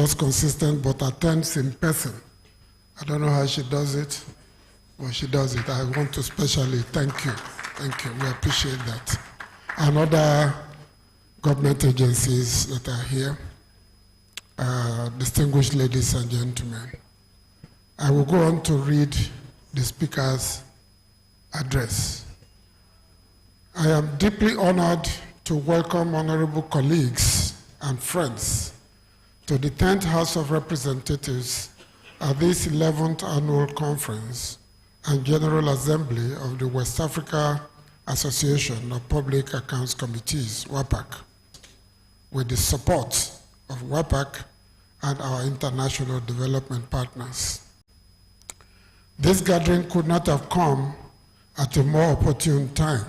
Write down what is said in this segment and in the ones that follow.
just consistent, but attends in person. I don't know how she does it, but she does it. I want to specially thank you. Thank you. We appreciate that. And other government agencies that are here, distinguished ladies and gentlemen. I will go on to read the speaker's address. I am deeply honored to welcome honorable colleagues and friends to the 10th House of Representatives at this 11th Annual Conference and General Assembly of the West Africa Association of Public Accounts Committees, WAPAC, with the support of WAPAC and our international development partners. This gathering could not have come at a more opportune time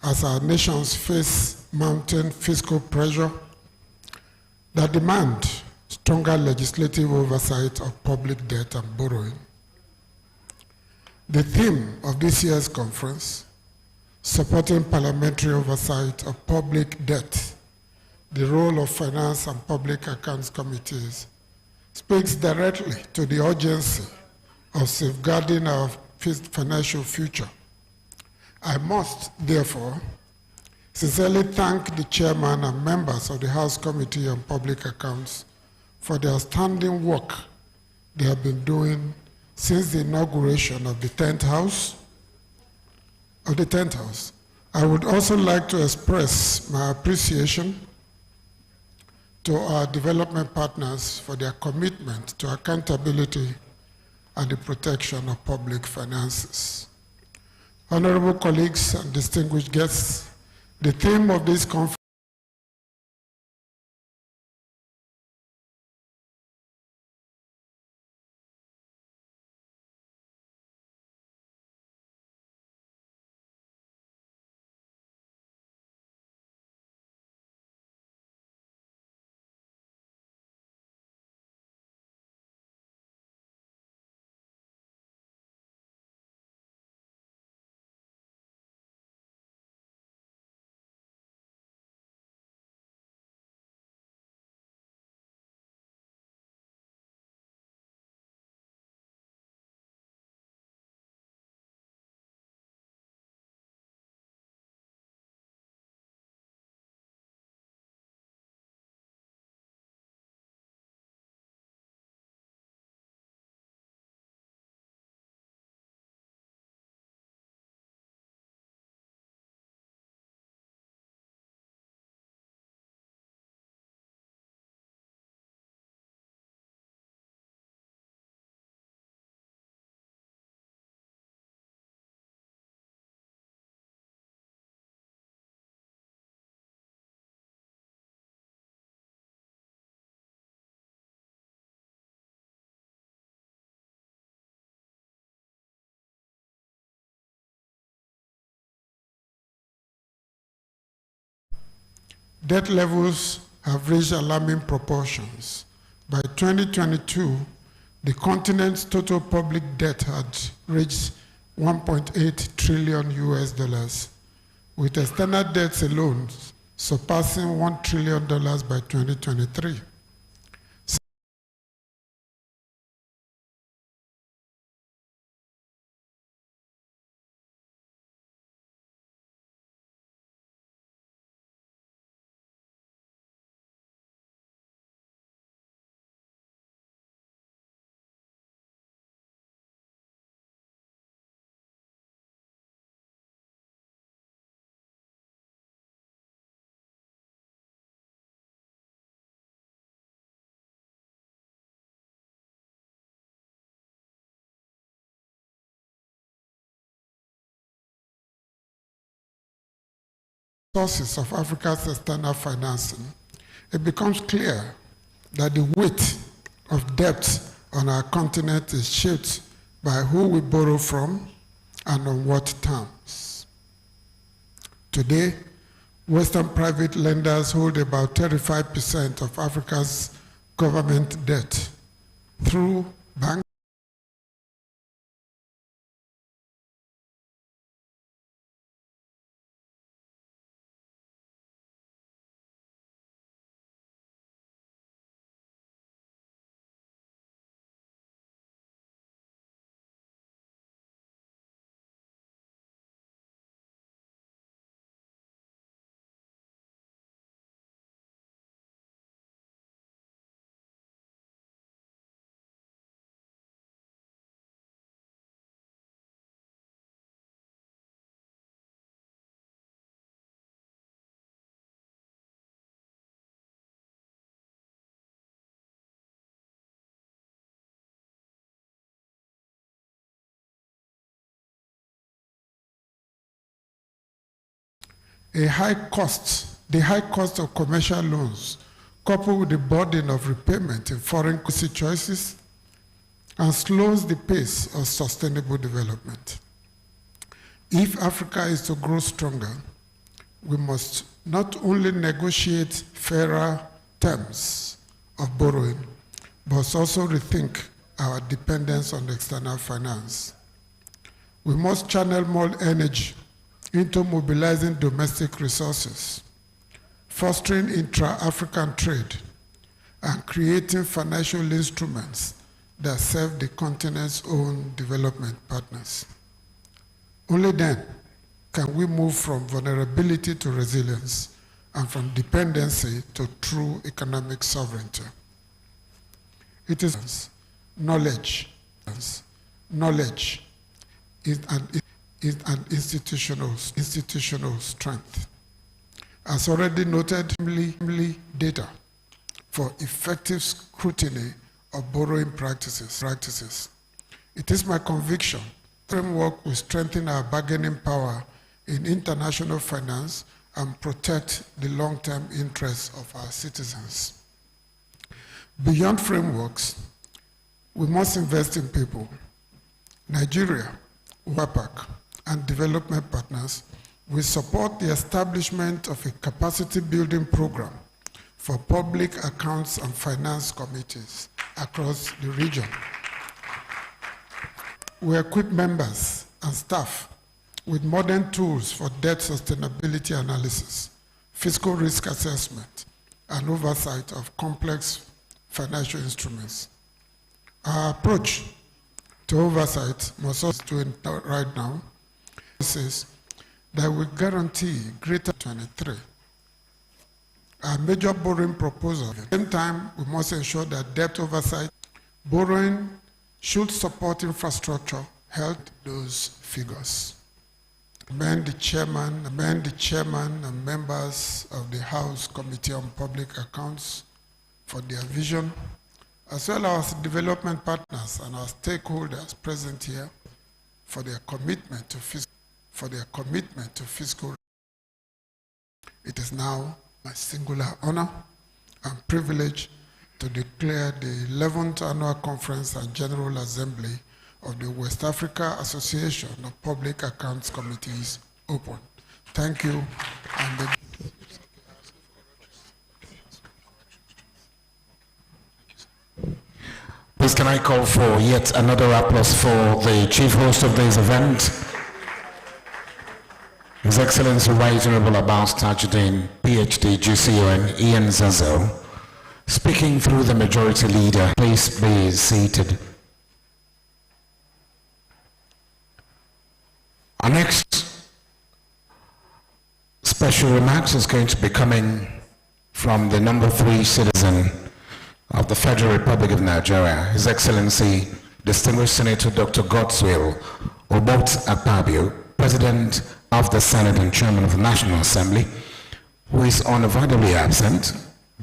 as our nations face mounting fiscal pressure that demand stronger legislative oversight of public debt and borrowing. The theme of this year's conference, supporting parliamentary oversight of public debt, the role of finance and public accounts committees, speaks directly to the urgency of safeguarding our financial future. I must, therefore, sincerely thank the chairman and members of the House Committee on Public Accounts for the outstanding work they have been doing since the inauguration of the 10th House. I would also like to express my appreciation to our development partners for their commitment to accountability and the protection of public finances. Honorable colleagues and distinguished guests, the theme of this conference debt levels have reached alarming proportions. By 2022, the continent's total public debt had reached $1.8 trillion US, with external debts alone surpassing $1 trillion by 2023. Sources of Africa's external financing, it becomes clear that the weight of debt on our continent is shaped by who we borrow from and on what terms. Today, Western private lenders hold about 35% of Africa's government debt through banks, the high cost of commercial loans, coupled with the burden of repayment in foreign currency choices, and slows the pace of sustainable development. If Africa is to grow stronger, we must not only negotiate fairer terms of borrowing, but also rethink our dependence on external finance. We must channel more energy into mobilizing domestic resources, fostering intra-African trade, and creating financial instruments that serve the continent's own development partners. Only then can we move from vulnerability to resilience and from dependency to true economic sovereignty. It is knowledge. Knowledge is an institutional strength. As already noted, data for effective scrutiny of borrowing practices. It is my conviction framework will strengthen our bargaining power in international finance and protect the long-term interests of our citizens. Beyond frameworks, we must invest in people. Nigeria, WAPAC, and development partners will support the establishment of a capacity-building program for public accounts and finance committees across the region. We equip members and staff with modern tools for debt sustainability analysis, fiscal risk assessment, and oversight of complex financial instruments. Our approach to oversight must also do right now is that will guarantee greater 23. Our major borrowing proposal. At the same time, we must ensure that debt oversight, borrowing should support infrastructure, health, those figures. Amend the chairman and members of the House Committee on Public Accounts for their vision, as well as development partners and our stakeholders present here for their commitment to fiscal. It is now my singular honor and privilege to declare the 11th Annual Conference and General Assembly of the West Africa Association of Public Accounts Committees open. Thank you. Please can I call for yet another applause for the chief host of this event, His Excellency Right Honorable Abbas Tajuddin, PhD, GCON, Ian Zazo, speaking through the majority leader. Please be seated. Our next special remarks is going to be coming from the number 3 citizen of the Federal Republic of Nigeria, His Excellency Distinguished Senator Dr. Godswill Obot Akpabio, President of the Senate and Chairman of the National Assembly, who is unavoidably absent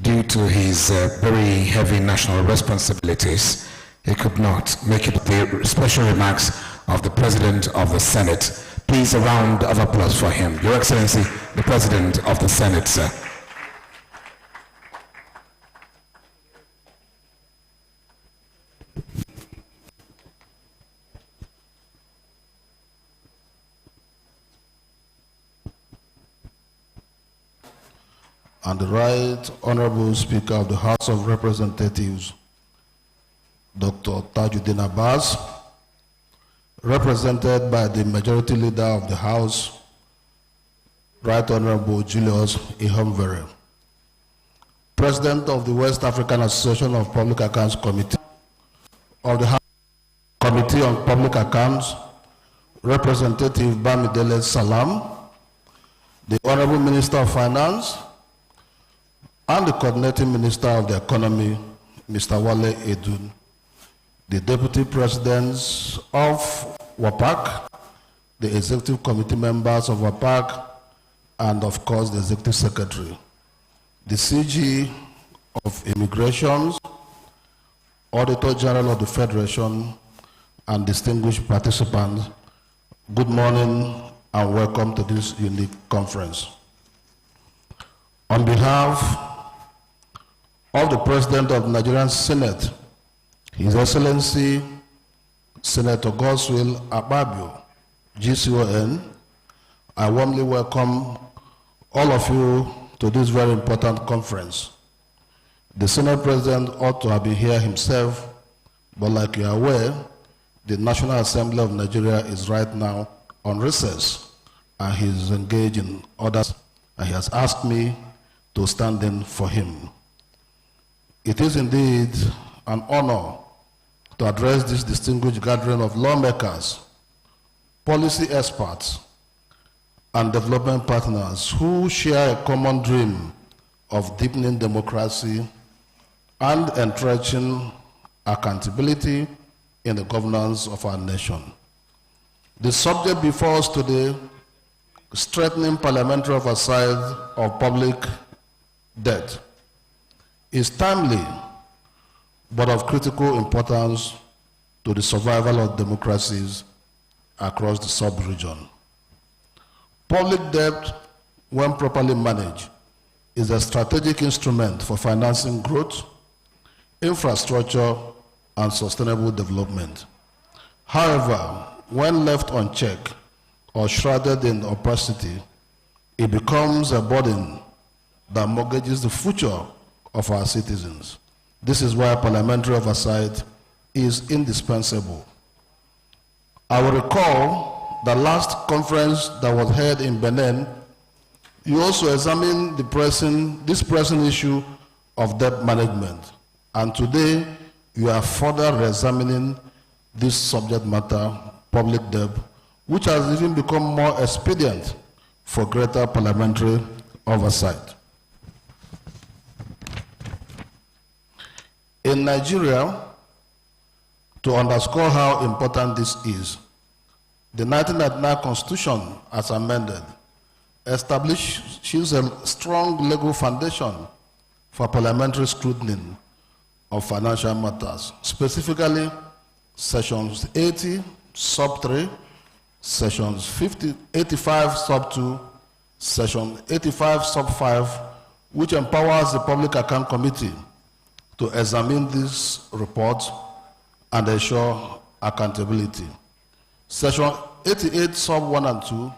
due to his very heavy national responsibilities. He could not make it the special remarks of the President of the Senate. Please, a round of applause for him. Your Excellency, the President of the Senate, sir. And the Right Honorable Speaker of the House of Representatives, Dr. Tajuddin Abbas, represented by the Majority Leader of the House, Right Honorable Julius Ihomvere, President of the West African Association of Public Accounts Committee of the House Committee on Public Accounts, Representative Bamidele Salam, the Honorable Minister of Finance, and the Coordinating Minister of the Economy, Mr. Wale Edun, the Deputy Presidents of WAPAC, the Executive Committee members of WAPAC, and of course the Executive Secretary, the CG of Immigrations, Auditor General of the Federation, and distinguished participants, good morning and welcome to this unique conference. On behalf of the President of the Nigerian Senate, His Excellency Senator Godswill Akpabio, GCON, I warmly welcome all of you to this very important conference. The Senate President ought to have been here himself, but like you are aware, the National Assembly of Nigeria is right now on recess, and he is engaged in others, and he has asked me to stand in for him. It is indeed an honor to address this distinguished gathering of lawmakers, policy experts, and development partners who share a common dream of deepening democracy and entrenching accountability in the governance of our nation. The subject before us today, strengthening parliamentary oversight of public debt, is timely but of critical importance to the survival of democracies across the sub-region. Public debt, when properly managed, is a strategic instrument for financing growth, infrastructure, and sustainable development. However, when left unchecked or shrouded in opacity, it becomes a burden that mortgages the future of our citizens. This is why parliamentary oversight is indispensable. I will recall the last conference that was held in Benin. You also examined this pressing issue of debt management. And today, you are further re-examining this subject matter, public debt, which has even become more expedient for greater parliamentary oversight. In Nigeria, to underscore how important this is, the 1999 Constitution, as amended, establishes a strong legal foundation for parliamentary scrutiny of financial matters, specifically Sections 80, Sub 3, Sections 85, Sub 2, Section 85, Sub 5, which empowers the Public Account Committee to examine this report and ensure accountability. Section 88, Sub 1 and 2,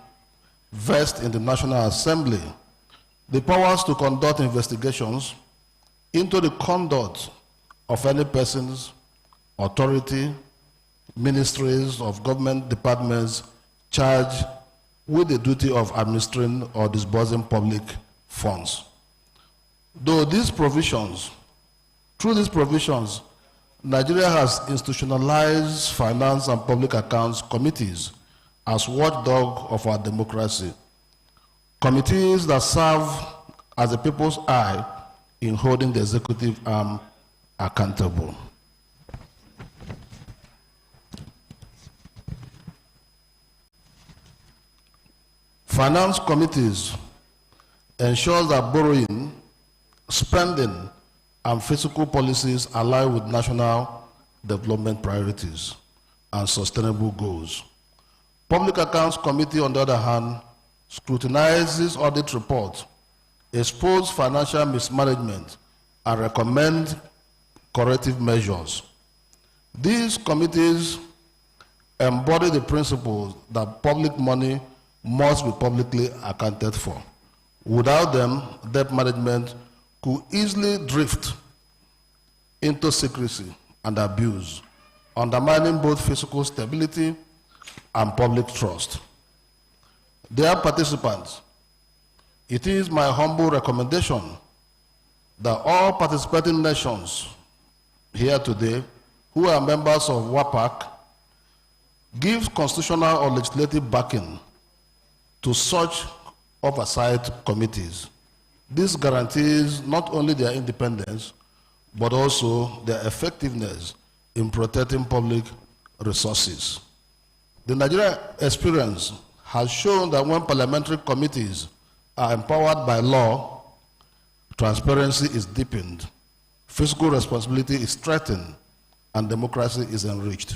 vest in the National Assembly the powers to conduct investigations into the conduct of any persons, authority, ministries of government departments charged with the duty of administering or disbursing public funds. Through these provisions, Nigeria has institutionalized finance and public accounts committees as watchdog of our democracy. Committees that serve as the people's eye in holding the executive arm accountable. Finance committees ensure that borrowing, spending, and fiscal policies align with national development priorities and sustainable goals. Public Accounts Committee, on the other hand, scrutinizes audit reports, expose financial mismanagement, and recommend corrective measures. These committees embody the principles that public money must be publicly accounted for. Without them, debt management could easily drift into secrecy and abuse, undermining both fiscal stability and public trust. Dear participants, it is my humble recommendation that all participating nations here today who are members of WAPAC give constitutional or legislative backing to such oversight committees. This guarantees not only their independence, but also their effectiveness in protecting public resources. The Nigerian experience has shown that when parliamentary committees are empowered by law, transparency is deepened, fiscal responsibility is strengthened, and democracy is enriched.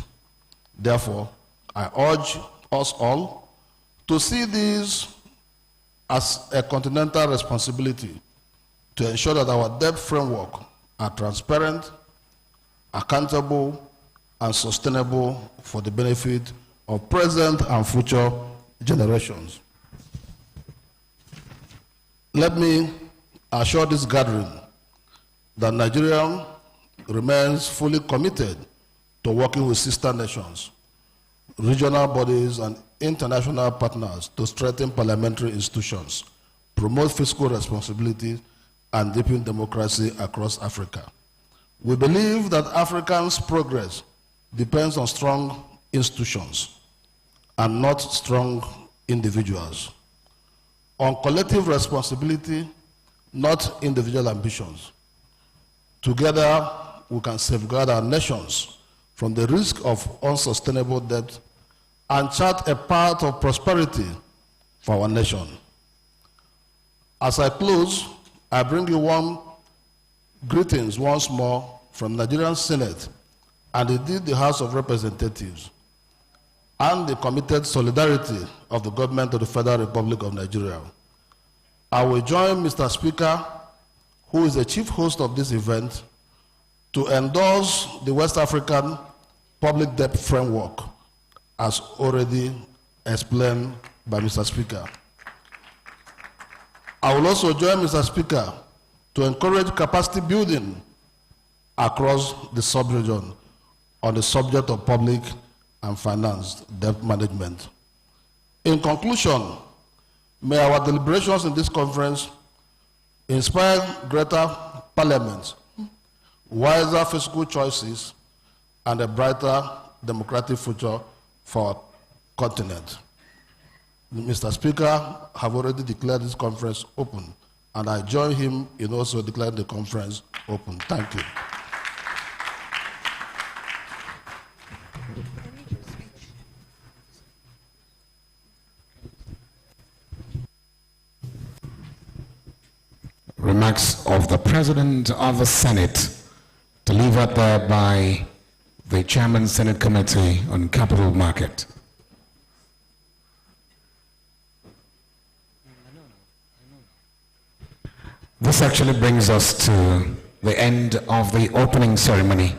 Therefore, I urge us all to see this as a continental responsibility to ensure that our debt framework are transparent, accountable, and sustainable for the benefit of present and future generations. Let me assure this gathering that Nigeria remains fully committed to working with sister nations, regional bodies, and international partners to strengthen parliamentary institutions, promote fiscal responsibility, and deepen democracy across Africa. We believe that Africans' progress depends on strong institutions and not strong individuals, on collective responsibility, not individual ambitions. Together, we can safeguard our nations from the risk of unsustainable debt and chart a path of prosperity for our nation. As I close, I bring you warm greetings once more from Nigerian Senate and indeed the House of Representatives, and the committed solidarity of the government of the Federal Republic of Nigeria. I will join Mr. Speaker, who is the chief host of this event, to endorse the West African Public Debt Framework, as already explained by Mr. Speaker. I will also join Mr. Speaker to encourage capacity building across the sub-region on the subject of public and financed debt management. In conclusion, may our deliberations in this conference inspire greater parliament, wiser fiscal choices, and a brighter democratic future for our continent. Mr. Speaker have already declared this conference open, and I join him in also declaring the conference open. Thank you. Remarks of the President of the Senate, delivered there by the Chairman Senate Committee on Capital Market. This actually brings us to the end of the opening ceremony.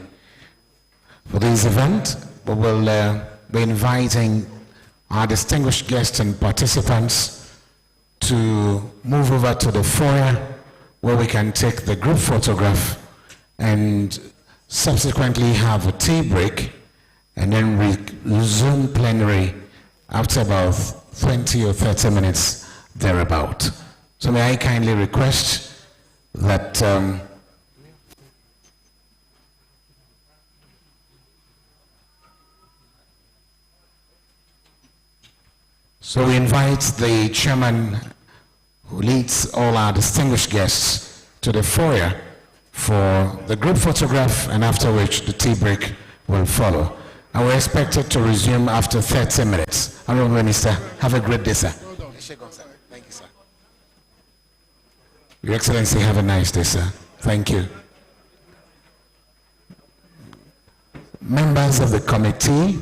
For this event, we will be inviting our distinguished guests and participants to move over to the foyer where we can take the group photograph and subsequently have a tea break, and then resume plenary after about 20 or 30 minutes thereabout. So may I kindly request that so we invite the chairman who leads all our distinguished guests to the foyer for the group photograph, and after which the tea break will follow. And we're expected to resume after 30 minutes. Honorable Minister, have a great day, sir. Thank you, sir. Your Excellency, have a nice day, sir. Thank you. Members of the committee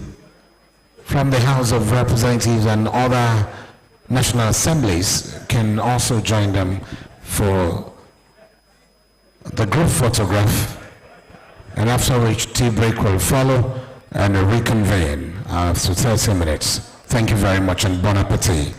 from the House of Representatives and other national assemblies can also join them for the group photograph, and after which tea break will follow and a reconvene after 30 minutes. Thank you very much and bon appetit.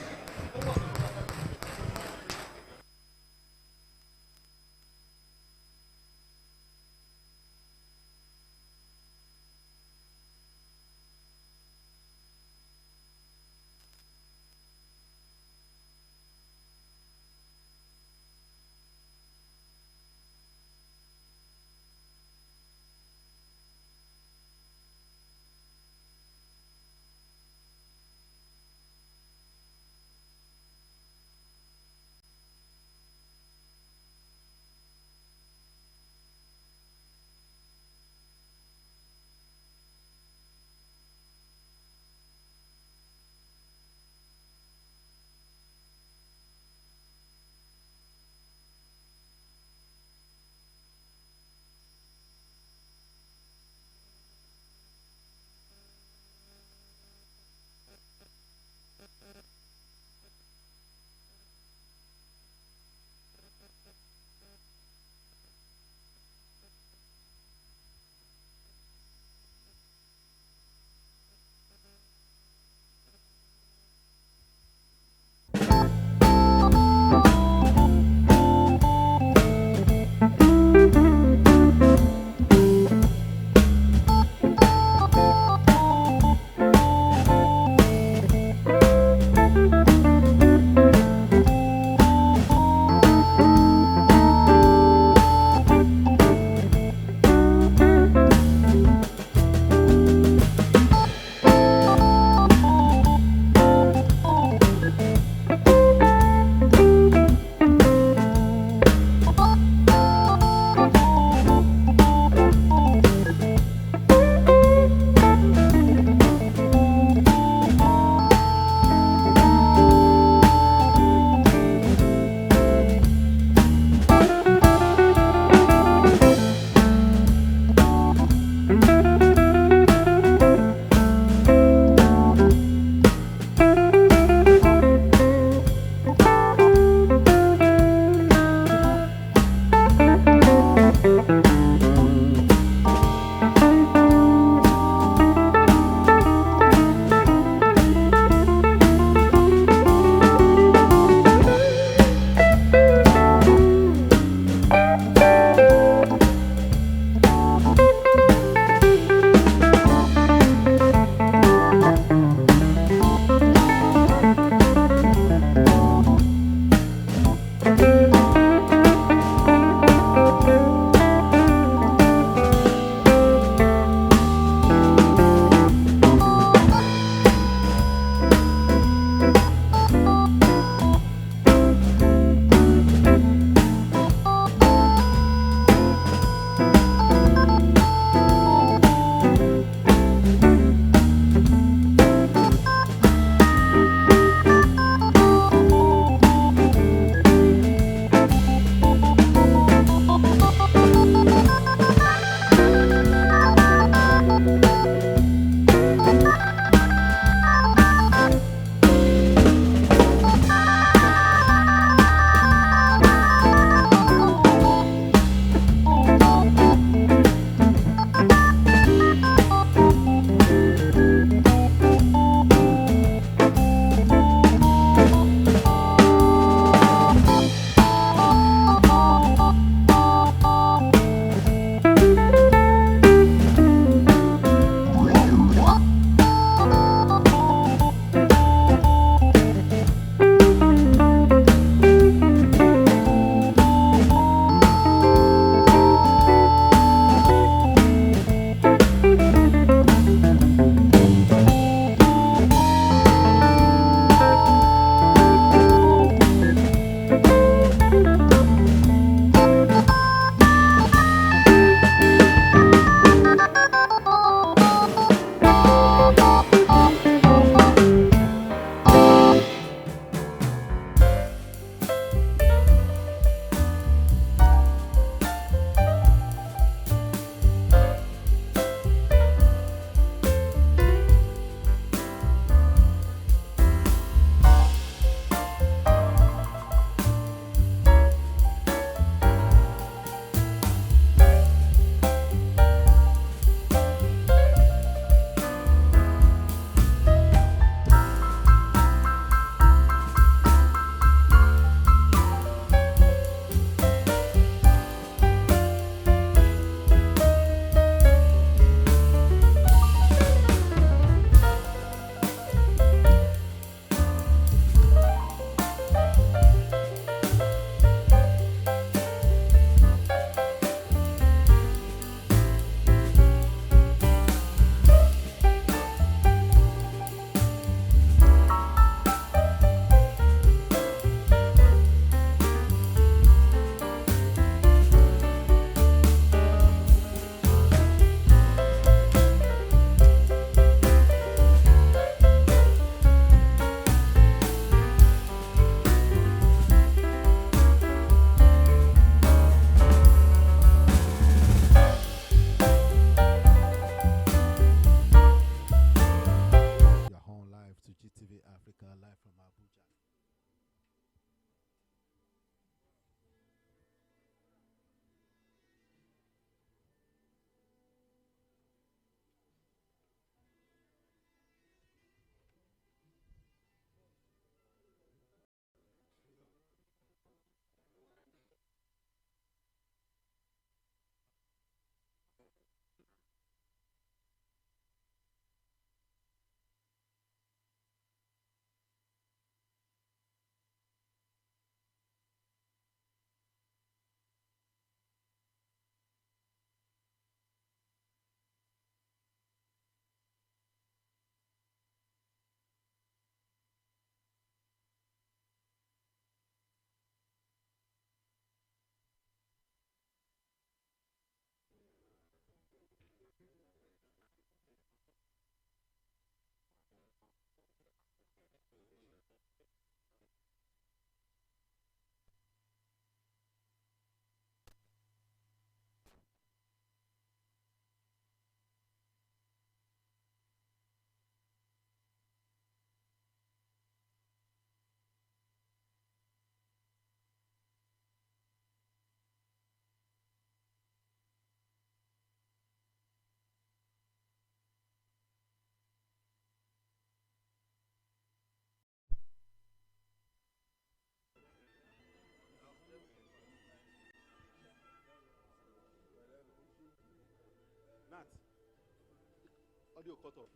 Audio cut off.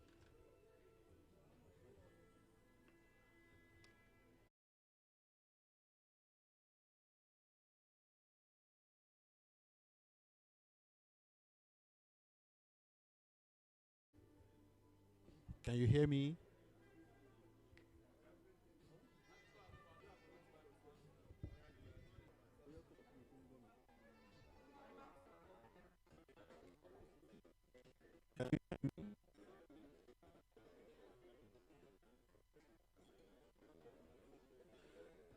Can you hear me?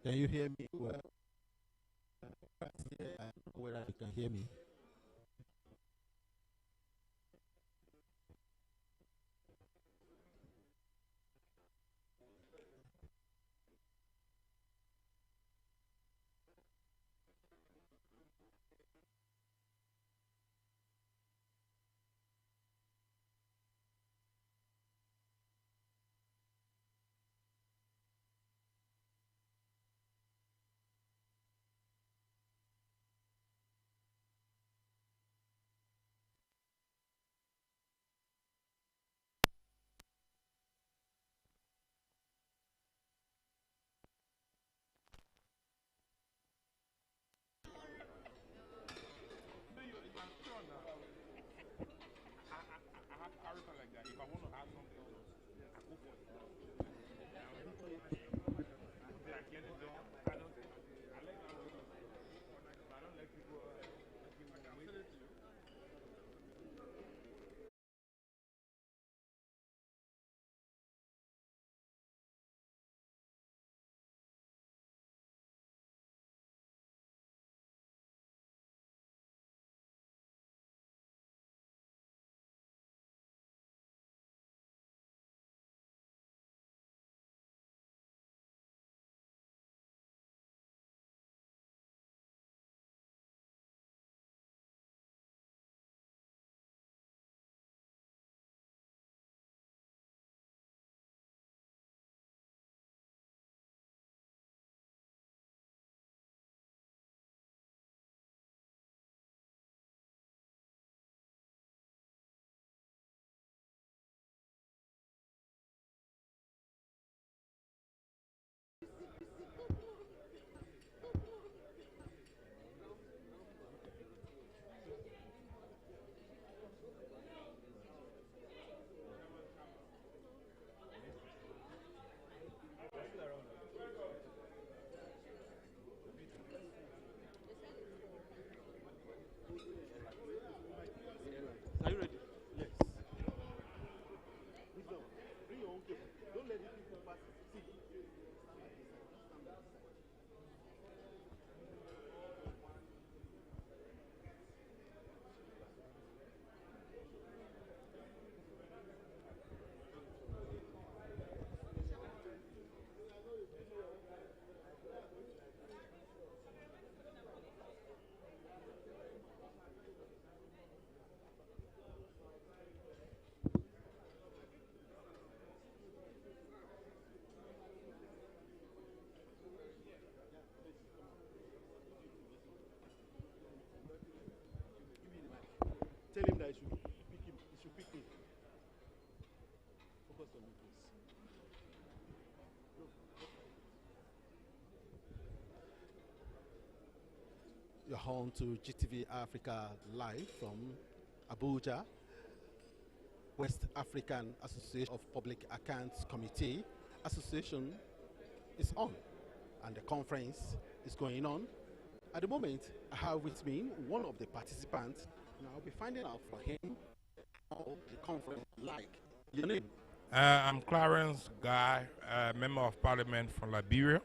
Can you hear me? Well, I don't know whether you can hear me. Are you ready? Yes. Bring your own cable. Don't let it people pass. See. Tell him that he should pick him. He should pick me. Focus on me, please. You're home to GTV Africa live from Abuja. West African Association of Public Accounts Committee Association is on, and the conference is going on. At the moment, I have with me one of the participants, and I'll be finding out for him how the conference like. Your name? I'm Clarence Guy, Member of Parliament from Liberia.